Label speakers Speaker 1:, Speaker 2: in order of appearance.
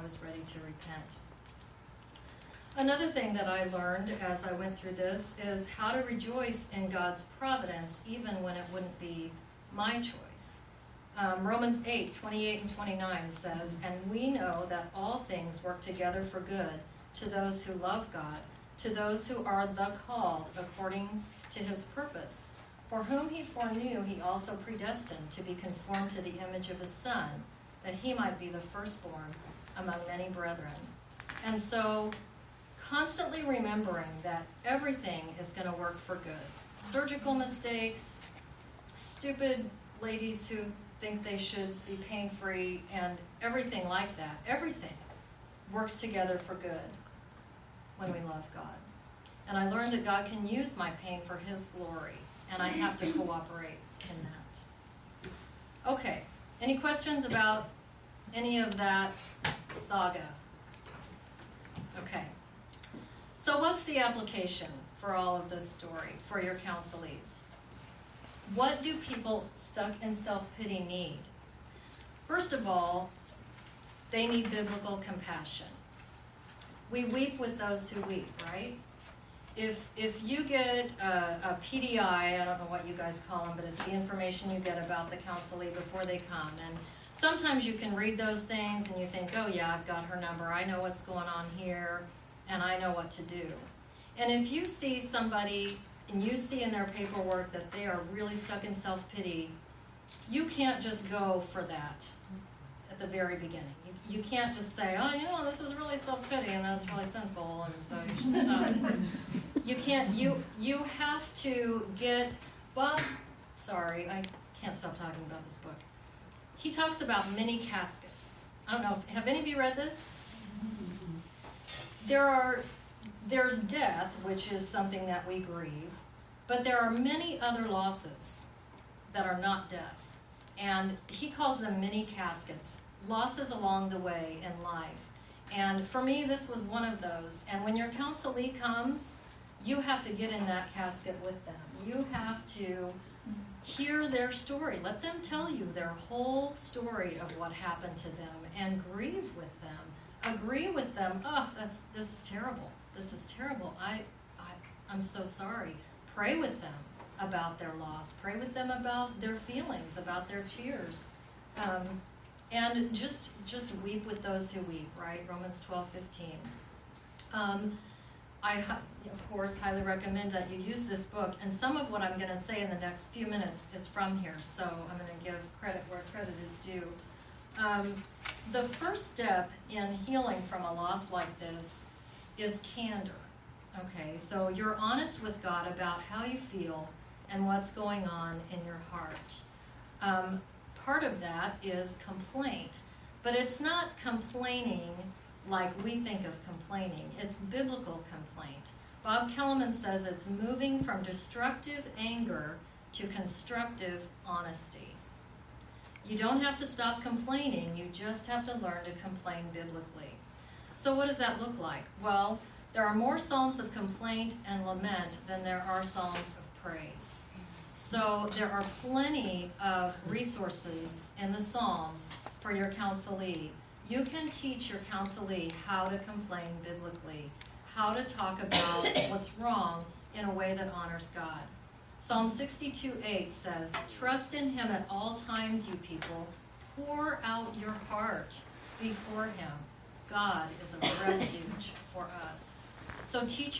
Speaker 1: was ready to repent. Another thing that I learned as I went through this is how to rejoice in God's providence even when it wouldn't be my choice. Romans 8:28 and 29 says, "And we know that all things work together for good to those who love God, to those who are the called according to his purpose. For whom he foreknew, he also predestined to be conformed to the image of his Son, that he might be the firstborn among many brethren." And so, constantly remembering that everything is going to work for good. Surgical mistakes, stupid ladies who think they should be pain-free, and everything like that, everything works together for good when we love God. And I learned that God can use my pain for his glory, and I have to cooperate in that. Okay, any questions about any of that saga? Okay. So what's the application for all of this story for your counselees? What do people stuck in self-pity need? First of all, they need biblical compassion. We weep with those who weep, right? If you get a PDI, I don't know what you guys call them, but it's the information you get about the counselee before they come. And sometimes you can read those things and you think, oh yeah, I've got her number, I know what's going on here, and I know what to do. And if you see somebody and you see in their paperwork that they are really stuck in self-pity, you can't just go for that at the very beginning. You can't just say, oh, you know, this is really self-pity and that's really sinful, and so you should stop. You can't, you have to get, Bob, sorry, I can't stop talking about this book. He talks about many caskets. I don't know, have any of you read this? There's death, which is something that we grieve, but there are many other losses that are not death. And he calls them many caskets, losses along the way in life. And for me, this was one of those. And when your counselee comes, you have to get in that casket with them. You have to hear their story. Let them tell you their whole story of what happened to them and grieve with them. Agree with them. Oh, this is terrible. This is terrible. I'm so sorry. Pray with them about their loss. Pray with them about their feelings, about their tears. And just weep with those who weep, right? Romans 12:15. I, of course, highly recommend that you use this book, and some of what I'm going to say in the next few minutes is from here, so I'm going to give credit where credit is due. The first step in healing from a loss like this is candor. Okay, so you're honest with God about how you feel and what's going on in your heart. Part of that is complaint, but it's not complaining like we think of complaining. It's biblical complaint. Bob Kellerman says it's moving from destructive anger to constructive honesty. You don't have to stop complaining, you just have to learn to complain biblically. So what does that look like? Well, there are more psalms of complaint and lament than there are psalms of praise. So there are plenty of resources in the Psalms for your counselee. You can teach your counselee how to complain biblically, how to talk about what's wrong in a way that honors God. Psalm 62:8 says, "Trust in him at all times, you people. Pour out your heart before him. God is a refuge for us." So teach